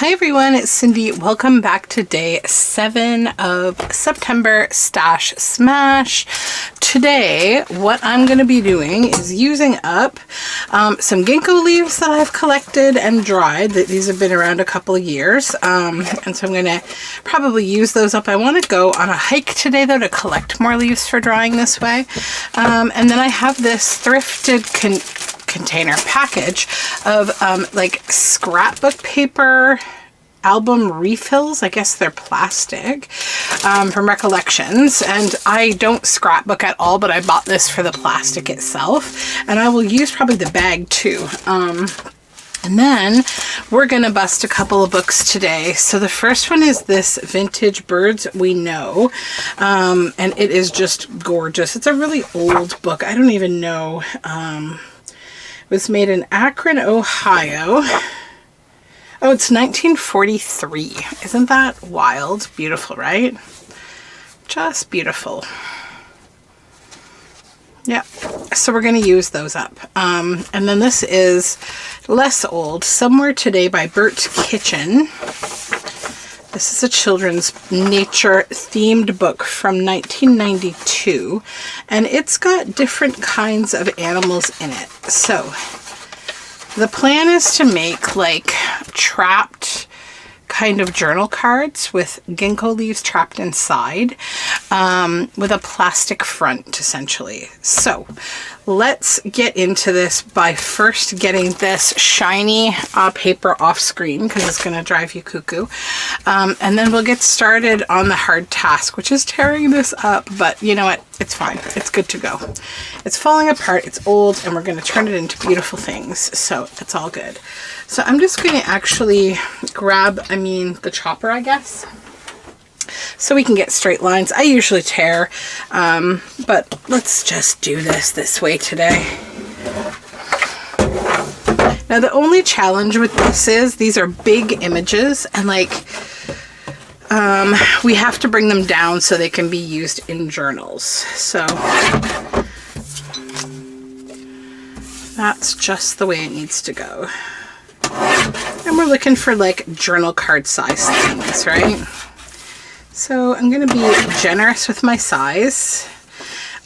Hi everyone, it's Cindy. Welcome back to day 7 of September Stash Smash. Today, what I'm going to be doing is using up some ginkgo leaves that I've collected and dried. These have been around a couple of years, and so I'm going to probably use those up. I want to go on a hike today though to collect more leaves for drying this way. And then I have this thrifted container package of like scrapbook paper album refills. I guess they're plastic, from Recollections, and I don't scrapbook at all, but I bought this for the plastic itself, and I will use probably the bag too. And then we're gonna bust a couple of books today. So the first one is this Vintage Birds We Know, and it is just gorgeous. It's a really old book. I don't even know. It was made in Akron, Ohio. Oh, it's 1943. Isn't that wild? Beautiful, right? Just beautiful. Yeah, so we're going to use those up. And then this is less old, Somewhere Today by Bert Kitchen. This is a children's nature themed book from 1992, and it's got different kinds of animals in it. So the plan is to make like trapped kind of journal cards with ginkgo leaves trapped inside, with a plastic front essentially. So let's get into this by first getting this shiny paper off screen, because it's going to drive you cuckoo, and then we'll get started on the hard task, which is tearing this up. But you know what, it's fine, it's good to go. It's falling apart, it's old, and we're going to turn it into beautiful things, so it's all good. So I'm just going to actually grab, the chopper, I guess, so we can get straight lines. I usually tear, but let's just do this way today. Now the only challenge with this is these are big images, and like we have to bring them down so they can be used in journals. So that's just the way it needs to go. And we're looking for like journal card size things, right? So I'm going to be generous with my size.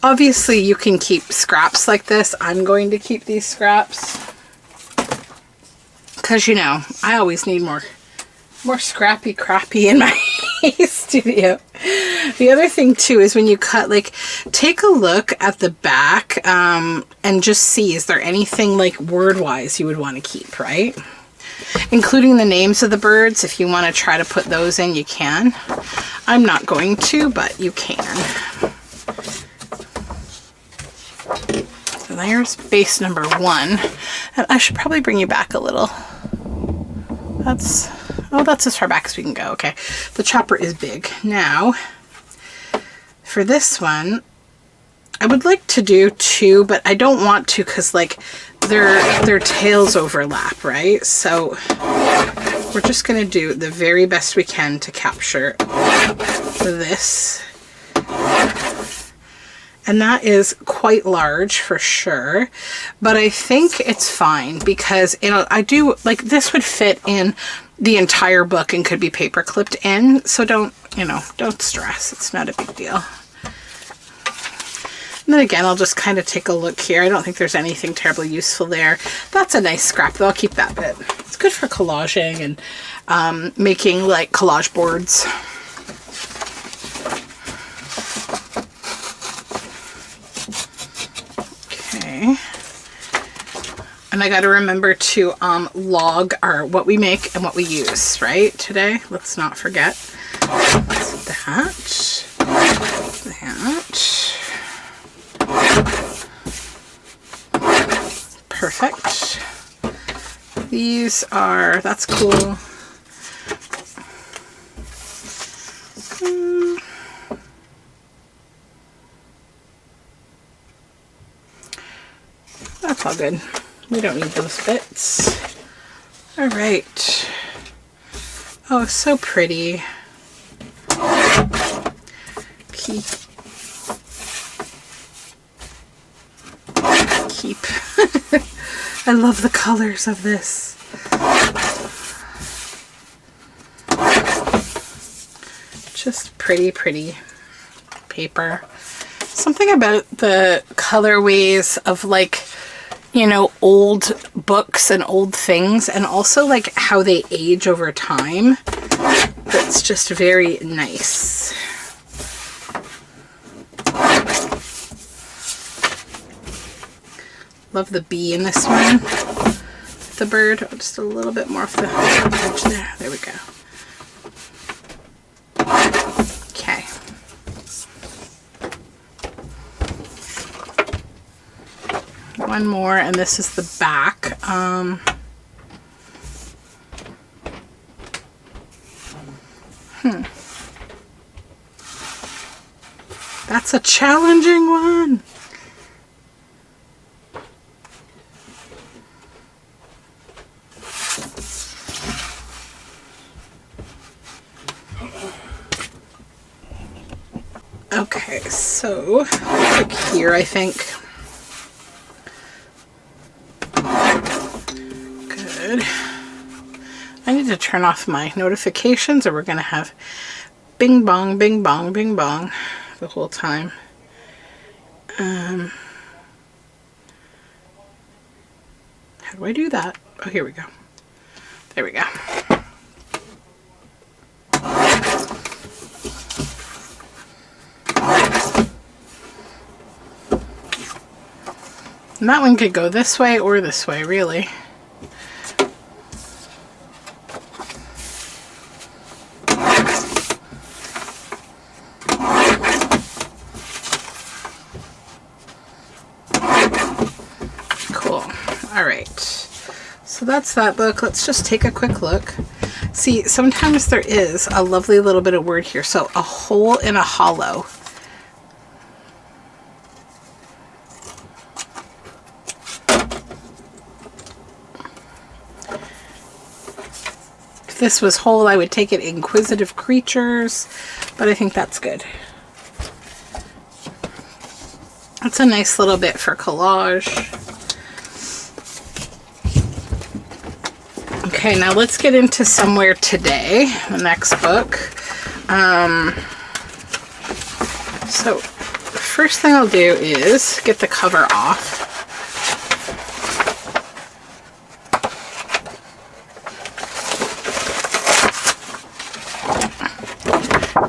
Obviously you can keep scraps like this. I'm going to keep these scraps because, you know, I always need more scrappy crappy in my studio. The other thing too is when you cut, like, take a look at the back and just see, is there anything like word wise you would want to keep, right? Including the names of the birds. If you want to try to put those in, you can. I'm not going to, but you can. So there's base number 1. And I should probably bring you back a little. That's as far back as we can go. Okay, the chopper is big. Now, for this one, I would like to do 2, but I don't want to because like their tails overlap, right? So we're just going to do the very best we can to capture this. And that is quite large for sure, but I think it's fine because, you know, I do like this would fit in the entire book and could be paper clipped in. So don't stress. It's not a big deal. And then again, I'll just kind of take a look here. I don't think there's anything terribly useful there. That's a nice scrap though. I'll keep that bit. It's good for collaging and making like collage boards. Okay. And I got to remember to log what we make and what we use, right, today. Let's not forget. That. Perfect. These are, that's cool. That's all good. We don't need those bits. All right. Oh, so pretty. Keep. I love the colors of this. just pretty, pretty paper. Something about the colorways of like, you know, old books and old things, and also like how they age over time. That's just very nice. Love the bee in this one. The bird, just a little bit more off the edge there. There we go. Okay. One more, and this is the back. That's a challenging one. Okay, so like here, I think. Good. I need to turn off my notifications or we're going to have bing bong, bing bong, bing bong the whole time. How do I do that? Oh, here we go. There we go. And that one could go this way or this way, really. Cool. All right. So that's that book. Let's just take a quick look. See, sometimes there is a lovely little bit of word here. So a hole in a hollow. If this was whole, I would take it inquisitive creatures, but I think that's good. That's a nice little bit for collage. Okay, now let's get into Somewhere Today, the next book. So the first thing I'll do is get the cover off.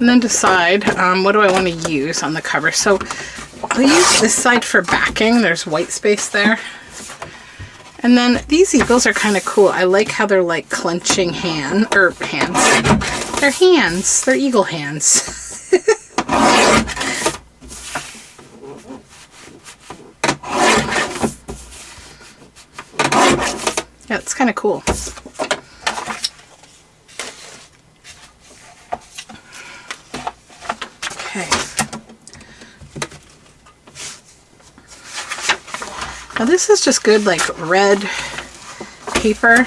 And then decide what do I want to use on the cover. So I'll use this side for backing. There's white space there. And then these eagles are kind of cool. I like how they're like clenching hands. They're hands. They're eagle hands. Yeah, it's kind of cool. Okay. Now this is just good like red paper.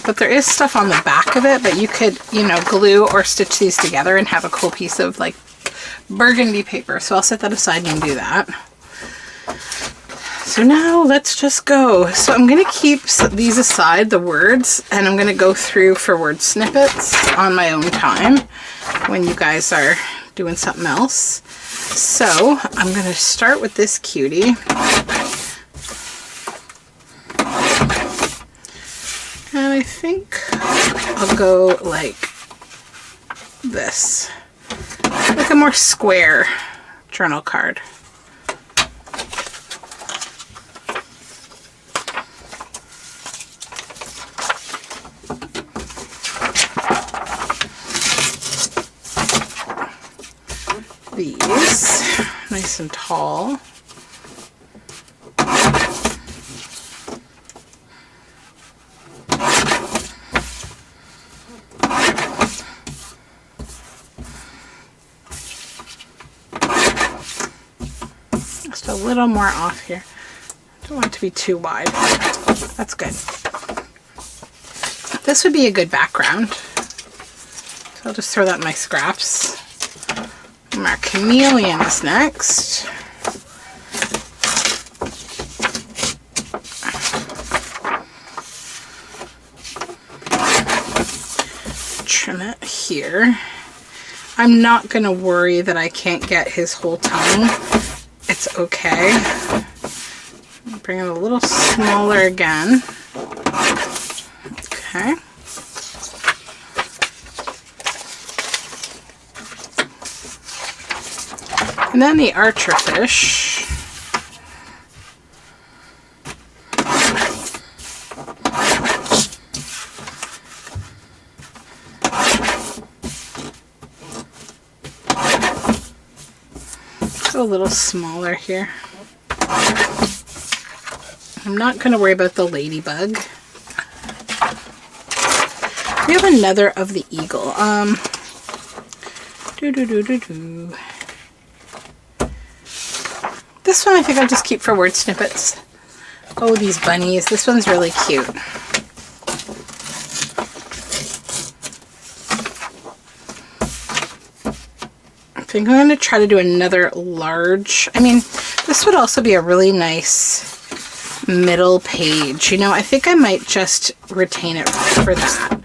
But there is stuff on the back of it, but you could, you know, glue or stitch these together and have a cool piece of like burgundy paper. So I'll set that aside and do that. So now let's just go. So I'm going to keep these aside, the words, and I'm going to go through for word snippets on my own time when you guys are doing something else. So I'm going to start with this cutie. And I think I'll go like this, like a more square journal card. These, nice and tall. Just a little more off here. Don't want it to be too wide. That's good. This would be a good background. So I'll just throw that in my scraps. Our chameleon is next. trim it here. I'm not going to worry that I can't get his whole tongue. It's okay. Bring it a little smaller again. Okay. And then the archerfish. Go a little smaller here. I'm not going to worry about the ladybug. We have another of the eagle. This one I think I'll just keep for word snippets. Oh, these bunnies. This one's really cute. I think I'm going to try to do another large. I mean, this would also be a really nice middle page. You know, I think I might just retain it for that.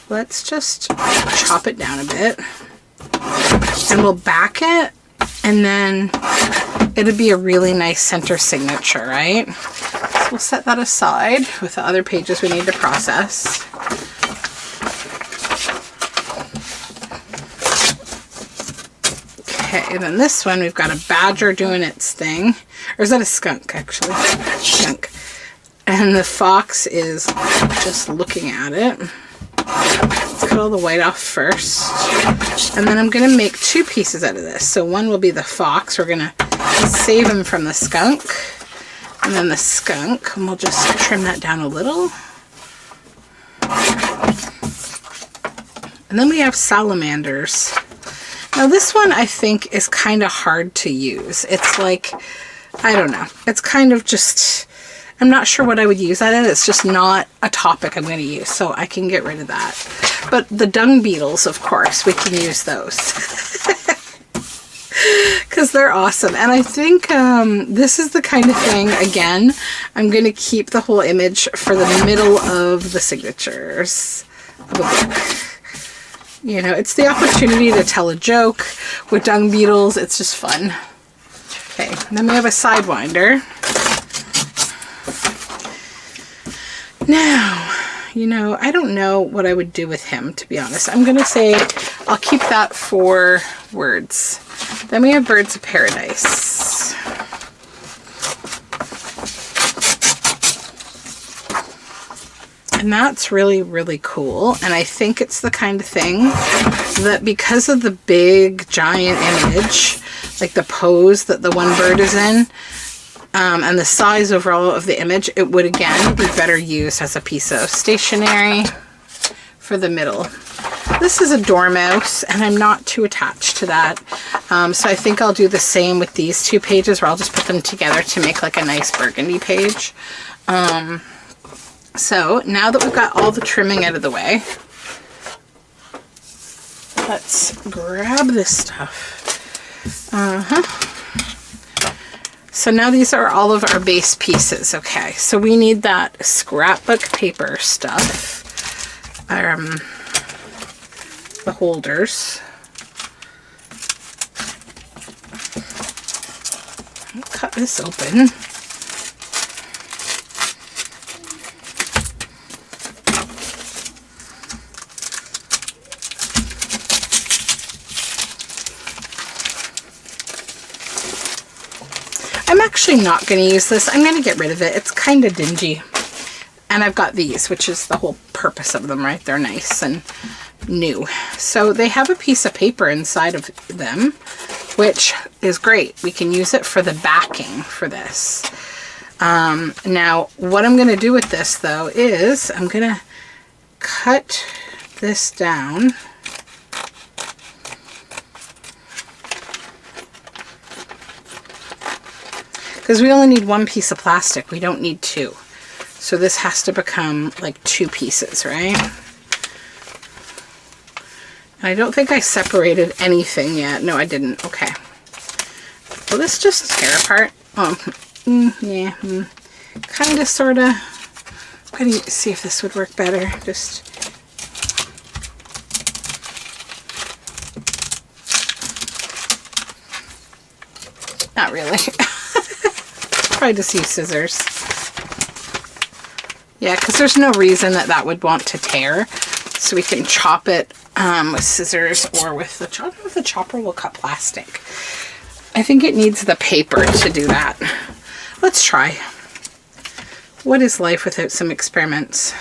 Let's just chop it down a bit. And we'll back it. And then it'll be a really nice center signature, right? So we'll set that aside with the other pages we need to process. Okay, and then this one, we've got a badger doing its thing. Or is that a skunk, actually? Skunk. And the fox is just looking at it. Let's cut all the white off first. And then I'm going to make two pieces out of this. So one will be the fox. We're going to save him from the skunk. And then the skunk, and we'll just trim that down a little. And then we have salamanders. Now this one I think is kind of hard to use. It's like, I don't know. It's kind of just, I'm not sure what I would use that in. It's just not a topic I'm going to use, so I can get rid of that. But the dung beetles, of course, we can use those. Because they're awesome. And I think this is the kind of thing, again, I'm going to keep the whole image for the middle of the signatures of a book. You know, it's the opportunity to tell a joke with dung beetles. It's just fun. Okay, and then we have a sidewinder. Now, you know, I don't know what I would do with him, to be honest. I'm going to say I'll keep that for words. Then we have birds of paradise. And that's really, really cool. And I think it's the kind of thing that because of the big, giant image, like the pose that the one bird is in, and the size overall of the image, it would again be better used as a piece of stationery for the middle. This is a dormouse, and I'm not too attached to that. So I think I'll do the same with these two pages, where I'll just put them together to make like a nice burgundy page. So now that we've got all the trimming out of the way, let's grab this stuff. So now these are all of our base pieces. Okay, so we need that scrapbook paper stuff. The holders. I'll cut this open. I'm actually not going to use this. I'm going to get rid of it. It's kind of dingy. And I've got these, which is the whole purpose of them, right? They're nice and new. So they have a piece of paper inside of them, which is great. We can use it for the backing for this. Now, what I'm going to do with this, though, is I'm going to cut this down. Because we only need one piece of plastic. We don't need two. So this has to become like two pieces, right? And I don't think I separated anything yet. No, I didn't. Okay. Will this just tear apart? Oh, yeah. Kind of, sort of. I'm going to see if this would work better. Just really. Probably just use scissors. Yeah, because there's no reason that that would want to tear. So we can chop it with scissors or with the chopper. The chopper will cut plastic. I think it needs the paper to do that. Let's try. What is life without some experiments?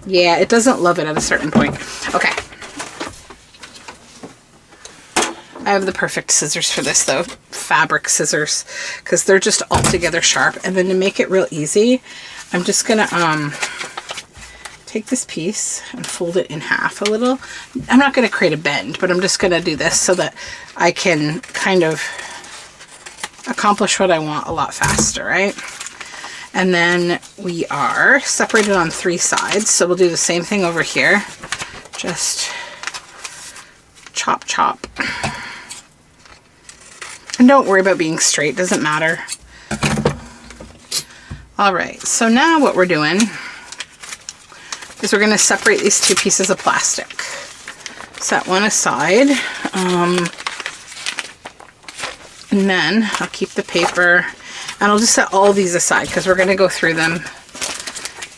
Yeah, it doesn't love it at a certain point. Okay. I have the perfect scissors for this though, fabric scissors, because they're just altogether sharp. And then to make it real easy, I'm just gonna take this piece and fold it in half a little. I'm not gonna create a bend, but I'm just gonna do this so that I can kind of accomplish what I want a lot faster, right? And then we are separated on 3 sides, so we'll do the same thing over here. Just chop, chop. And don't worry about being straight, doesn't matter. All right, so now what we're doing is we're gonna separate these 2 pieces of plastic. Set one aside. And then I'll keep the paper and I'll just set all these aside because we're gonna go through them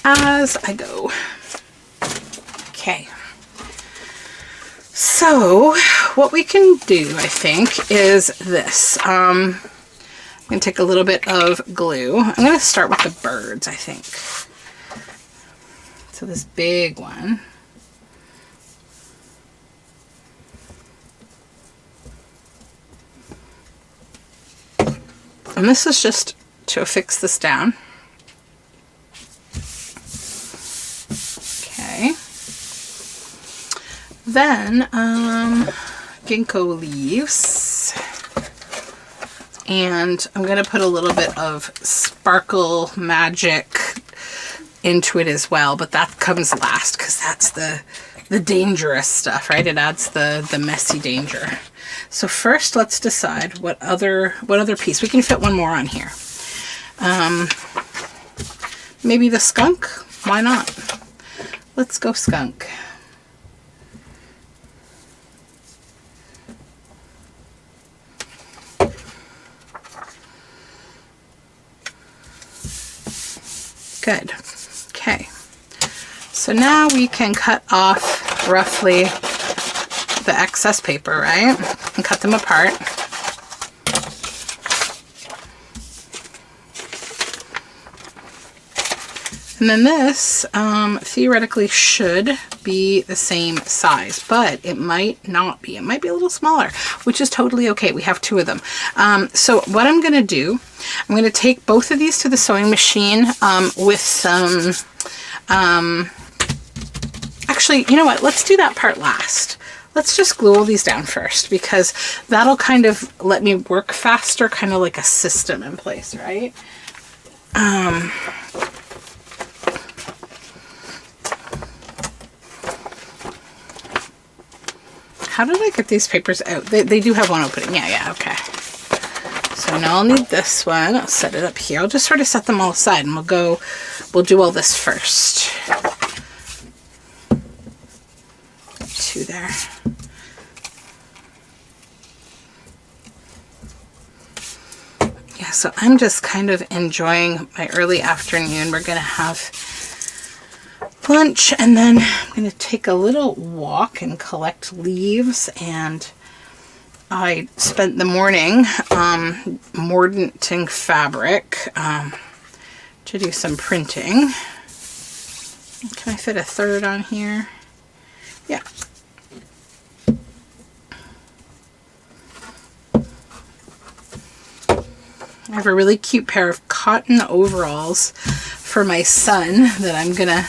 as I go. Okay. So what we can do, I think, is this. I'm gonna take a little bit of glue. I'm gonna start with the birds, I think. So this big one. And this is just to affix this down. Okay. Then, ginkgo leaves. And I'm going to put a little bit of sparkle magic into it as well, but that comes last because that's the dangerous stuff, right? It adds the messy danger. So first, let's decide what other piece. We can fit one more on here. Maybe the skunk? Why not? Let's go skunk. Good. Okay. So now we can cut off roughly the excess paper, right? And cut them apart. And then this theoretically should be the same size, but it might not be. It might be a little smaller, which is totally okay. We have 2 of them. So what I'm going to do, I'm going to take both of these to the sewing machine with some... actually, you know what? Let's do that part last. Let's just glue all these down first because that'll kind of let me work faster, kind of like a system in place, right? How did I get these papers out? They do have one opening. Yeah, okay. So now I'll need this one. I'll set it up here. I'll just sort of set them all aside and we'll do all this first. 2 there. Yeah, so I'm just kind of enjoying my early afternoon. We're going to have lunch and then I'm going to take a little walk and collect leaves. And I spent the morning mordanting fabric to do some printing. Can I fit a 3rd on here? Yeah. I have a really cute pair of cotton overalls for my son that I'm gonna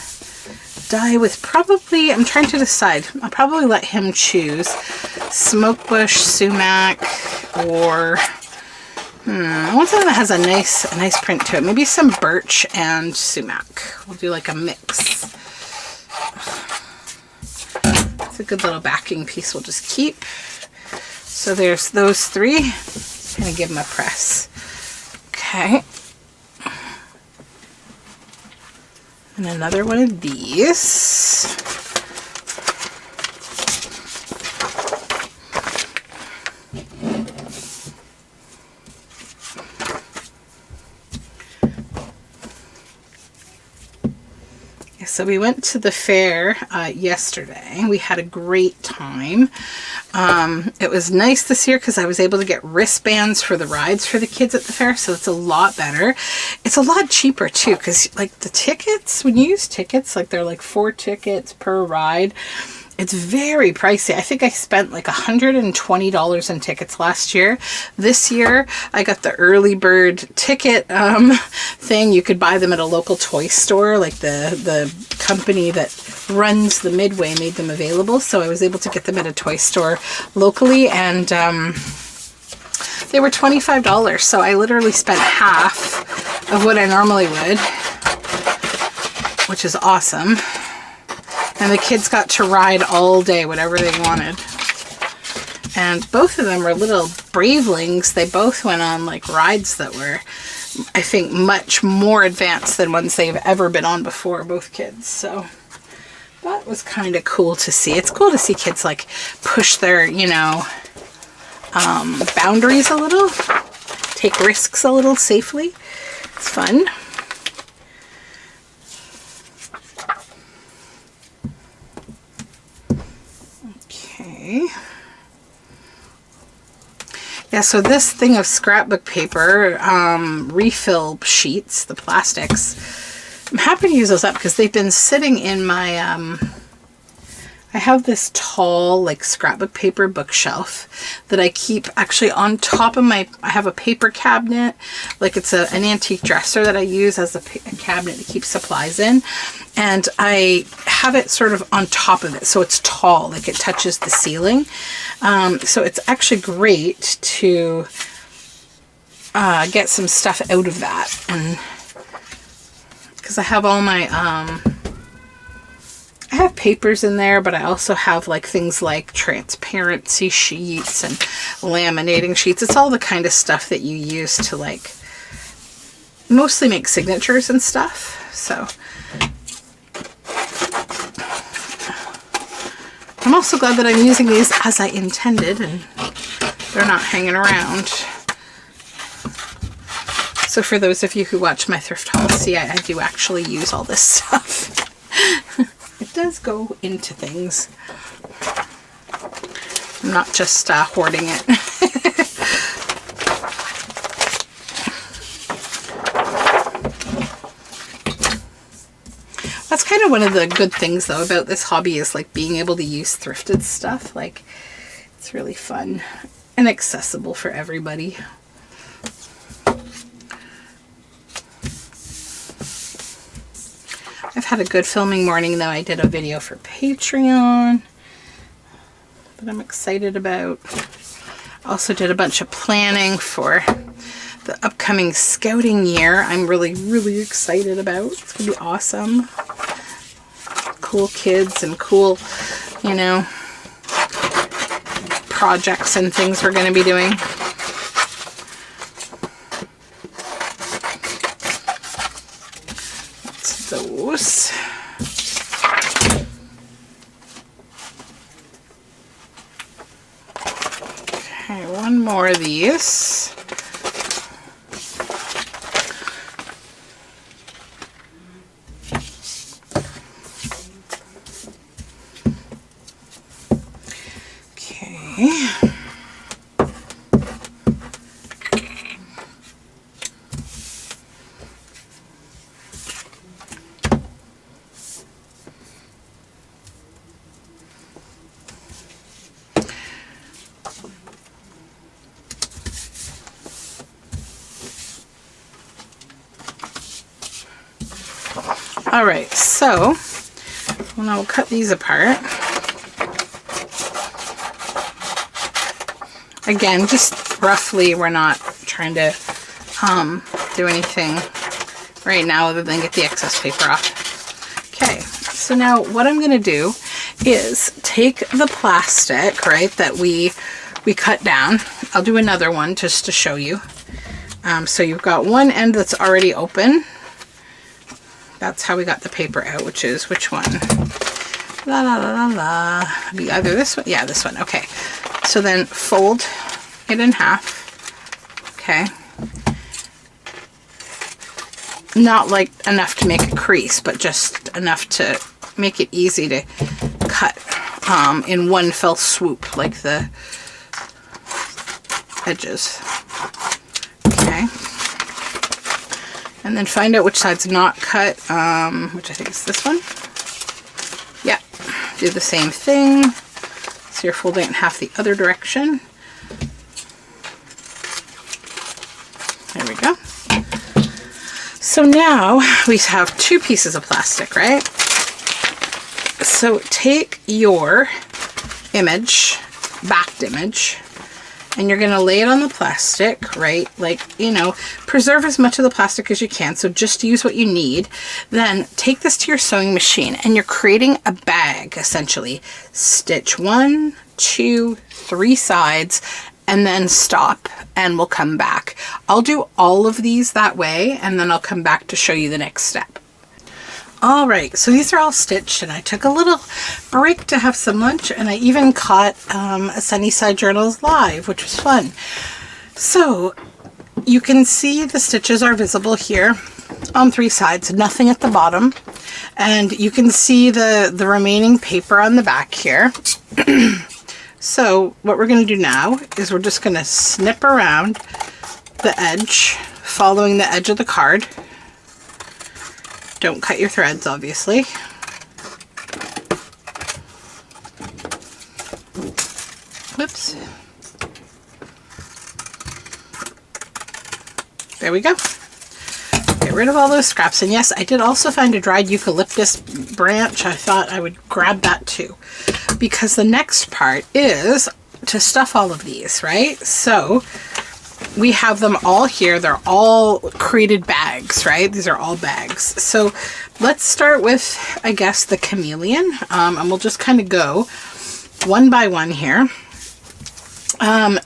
dye with probably, I'm trying to decide, I'll probably let him choose smokebush, sumac, or I want something that has a nice print to it. Maybe some birch and sumac. We'll do like a mix. It's a good little backing piece we'll just keep. So there's those 3. Just gonna give them a press. Okay. And another one of these. So we went to the fair yesterday. We had a great time. It was nice this year because I was able to get wristbands for the rides for the kids at the fair, so it's a lot better. It's a lot cheaper too, because like the tickets, when you use tickets, like they're like 4 tickets per ride. It's very pricey. I think I spent like $120 in tickets last year. This year, I got the early bird ticket thing. You could buy them at a local toy store. Like the company that runs the Midway made them available. So I was able to get them at a toy store locally, and they were $25. So I literally spent half of what I normally would, which is awesome. And the kids got to ride all day, whatever they wanted. And both of them were little bravelings. They both went on like rides that were, I think, much more advanced than ones they've ever been on before, both kids. So that was kind of cool to see. It's cool to see kids like push their, you know, boundaries a little, take risks a little safely. It's fun. Yeah, so this thing of scrapbook paper, refill sheets, the plastics, I'm happy to use those up because they've been sitting in my, I have this tall, like, scrapbook paper bookshelf that I keep actually on top of my, I have a paper cabinet, like it's an antique dresser that I use as a cabinet to keep supplies in. And I have it sort of on top of it, so it's tall, like it touches the ceiling. So it's actually great to get some stuff out of that. And because I have all my, I have papers in there, but I also have like things like transparency sheets and laminating sheets. It's all the kind of stuff that you use to like mostly make signatures and stuff. So I'm also glad that I'm using these as I intended and they're not hanging around. So for those of you who watch my thrift hauls, see, I do actually use all this stuff. It does go into things. I'm not just hoarding it. That's kind of one of the good things though about this hobby is like being able to use thrifted stuff. Like it's really fun and accessible for everybody. I've had a good filming morning though. I did a video for Patreon that I'm excited about. Also did a bunch of planning for the upcoming scouting year. I'm really, really excited about. It's gonna be awesome. Cool kids and cool, you know, projects and things we're gonna be doing. Those. Okay, one more of these. Okay. All right, so now we'll cut these apart. Again, just roughly, we're not trying to do anything right now other than get the excess paper off. Okay, so now what I'm gonna do is take the plastic, right, that we cut down. I'll do another one just to show you. So you've got one end that's already open. That's how we got the paper out, which is which one? La la la la la. Be either this one, yeah, this one. Okay. So then fold it in half. Okay. not like enough to make a crease, but just enough to make it easy to cut in one fell swoop, like the edges. Okay. And then find out which side's not cut, which I think is this one. Yeah, do the same thing. So you're folding it in half the other direction. There we go. So now we have two pieces of plastic, right? So take your image, backed image, and you're going to lay it on the plastic, right? Like, you know, preserve as much of the plastic as you can. So just use what you need. Then take this to your sewing machine and you're creating a bag, essentially. Stitch 1, 2, 3 sides, and then stop, and we'll come back. I'll do all of these that way, and then I'll come back to show you the next step. All right, so these are all stitched, and I took a little break to have some lunch, and I even caught a Sunnyside Journals live, which was fun. So you can see the stitches are visible here on 3 sides, nothing at the bottom, and you can see the remaining paper on the back here. So what we're going to do now is we're just going to snip around the edge, following the edge of the card. Don't cut your threads, obviously. Whoops. There we go. Get rid of all those scraps. And yes, I did also find a dried eucalyptus branch. I thought I would grab that too, because the next part is to stuff all of these, right? So we have them all here. They're all created bags, right? These are all bags. So let's start with, I guess, the chameleon. And we'll just kind of go one by one here.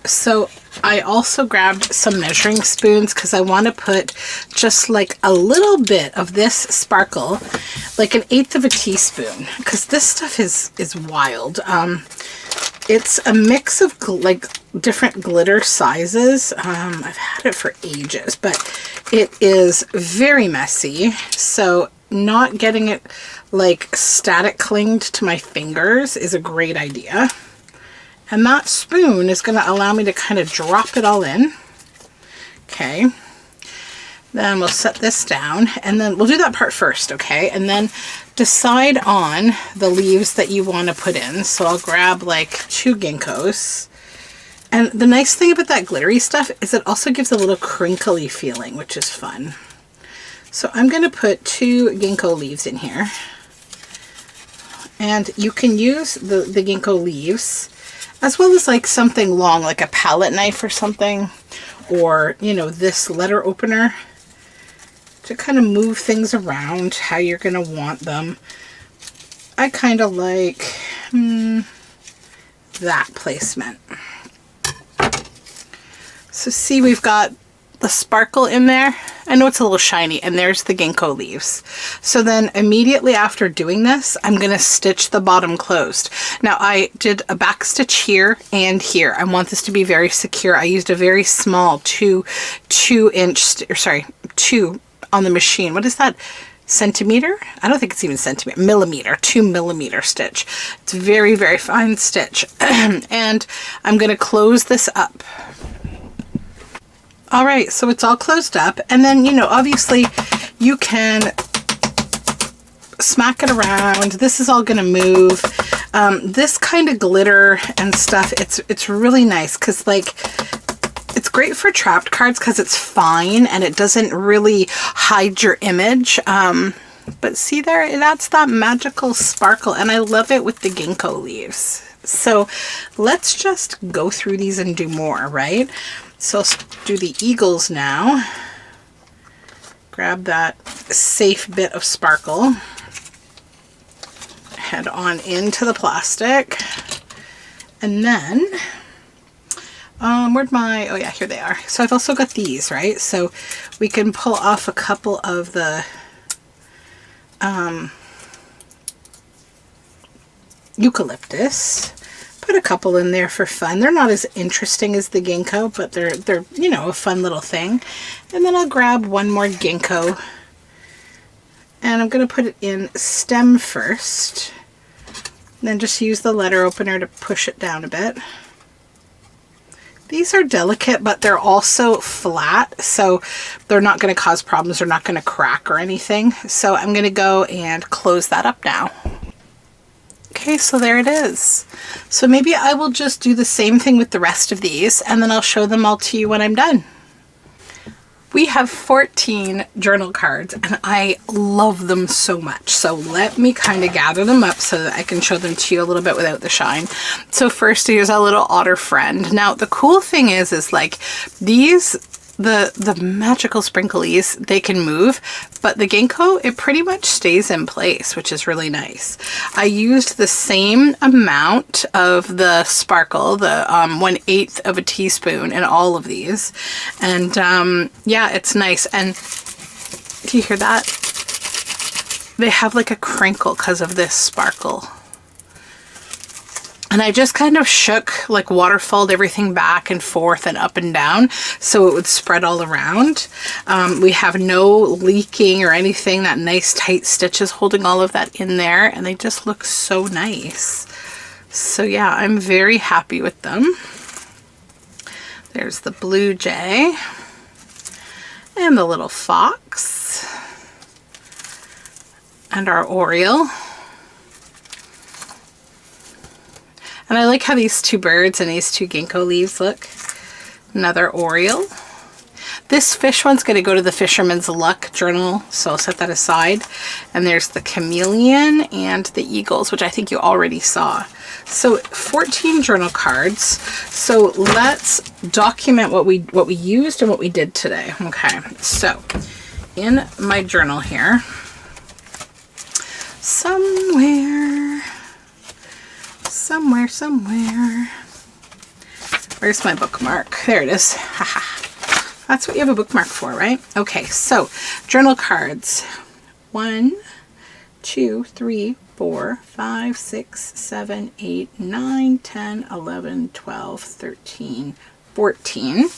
So I also grabbed some measuring spoons because I want to put just like a little bit of this sparkle, like 1/8 of a teaspoon, because this stuff is wild. It's a mix of like different glitter sizes. I've had it for ages, but it is very messy. So not getting it like static clinged to my fingers is a great idea. And that spoon is going to allow me to kind of drop it all in. Okay. Then we'll set this down, and then we'll do that part first, okay? And then decide on the leaves that you want to put in. So I'll grab like 2 ginkgos. And the nice thing about that glittery stuff is it also gives a little crinkly feeling, which is fun. So I'm going to put 2 ginkgo leaves in here. And you can use the ginkgo leaves as well as like something long, like a palette knife or something, or, you know, this letter opener, to kind of move things around how you're going to want them. I kind of like that placement. So see, we've got the sparkle in there. I know it's a little shiny, and there's the ginkgo leaves. So then immediately after doing this, I'm going to stitch the bottom closed. Now I did a back stitch here and here. I want this to be very secure. I used a very small 2 on the machine. What is that? Centimeter? I don't think it's even centimeter. Millimeter. 2 millimeter stitch. It's very, very fine stitch. And I'm going to close this up. All right, so it's all closed up, and then, you know, obviously you can smack it around. This is all going to move. This kind of glitter and stuff, it's really nice because, like, it's great for trapped cards because it's fine and it doesn't really hide your image. But see there, that's that magical sparkle, and I love it with the ginkgo leaves. So let's just go through these and do more, right? So I'll do the eagles now. Grab that safe bit of sparkle. Head on into the plastic. And then, where'd my, oh yeah, here they are. So I've also got these, right? So we can pull off a couple of the eucalyptus. Put a couple in there for fun. They're not as interesting as the ginkgo, but they're you know, a fun little thing. And then I'll grab one more ginkgo And I'm going to put it in stem first. Then just use the letter opener to push it down a bit. These are delicate, but they're also flat, so they're not going to cause problems. They're not going to crack or anything. So I'm going to go and close that up now. Okay, so there it is. So maybe I will just do the same thing with the rest of these, and then I'll show them all to you when I'm done. We have 14 journal cards, and I love them so much. So let me kind of gather them up so that I can show them to you a little bit without the shine. So first, here's a little otter friend. Now, the cool thing is like these, the magical sprinklies, they can move, but the Ginkgo, it pretty much stays in place, which is really nice. I used the same amount of the sparkle, the 1/8 of a teaspoon in all of these. And yeah, it's nice. And do you hear that? They have like a crinkle because of this sparkle. And I just kind of shook, like waterfalled everything back and forth and up and down so it would spread all around. We have no leaking or anything. That nice tight stitch is holding all of that in there, and they just look so nice. So yeah, I'm very happy with them. There's the blue jay and the little fox and our oriole. And I like how these two birds and these two ginkgo leaves look. Another oriole. This fish one's going to go to the Fisherman's Luck journal, so I'll set that aside. And there's the chameleon and the eagles, which I think you already saw. So 14 journal cards. So let's document what we used and what we did today. Okay, so in my journal here, somewhere. Where's my bookmark? There it is. Haha. That's what you have a bookmark for, right? Okay, so journal cards. 1, 2, 3, 4, 5, 6, 7, 8, 9, 10, 11, 12, 13, 14.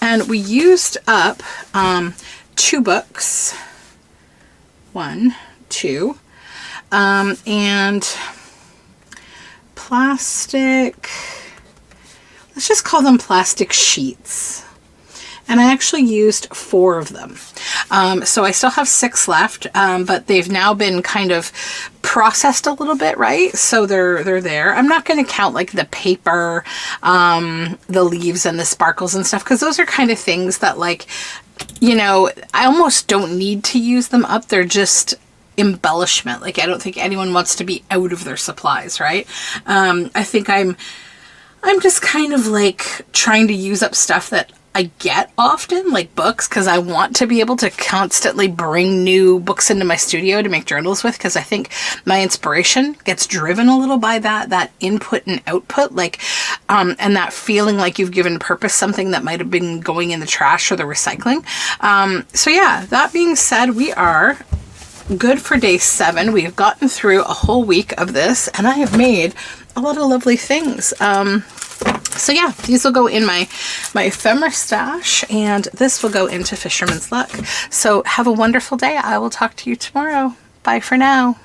And we used up 2 books. 1, 2. And plastic, let's just call them plastic sheets. And I actually used 4 of them. So I still have 6 left, but they've now been kind of processed a little bit, right? So they're there. I'm not going to count like the paper, the leaves and the sparkles and stuff, because those are kind of things that, like, you know, I almost don't need to use them up. They're just embellishment. Like, I don't think anyone wants to be out of their supplies, right? I think I'm just kind of like trying to use up stuff that I get often, like books, because I want to be able to constantly bring new books into my studio to make journals with, because I think my inspiration gets driven a little by that input and output, like, and that feeling like you've given purpose something that might have been going in the trash or the recycling. So yeah, that being said, we are good for day 7. We have gotten through a whole week of this, and I have made a lot of lovely things. So yeah, these will go in my ephemera stash, and this will go into Fisherman's Luck. So have a wonderful day. I will talk to you tomorrow. Bye for now.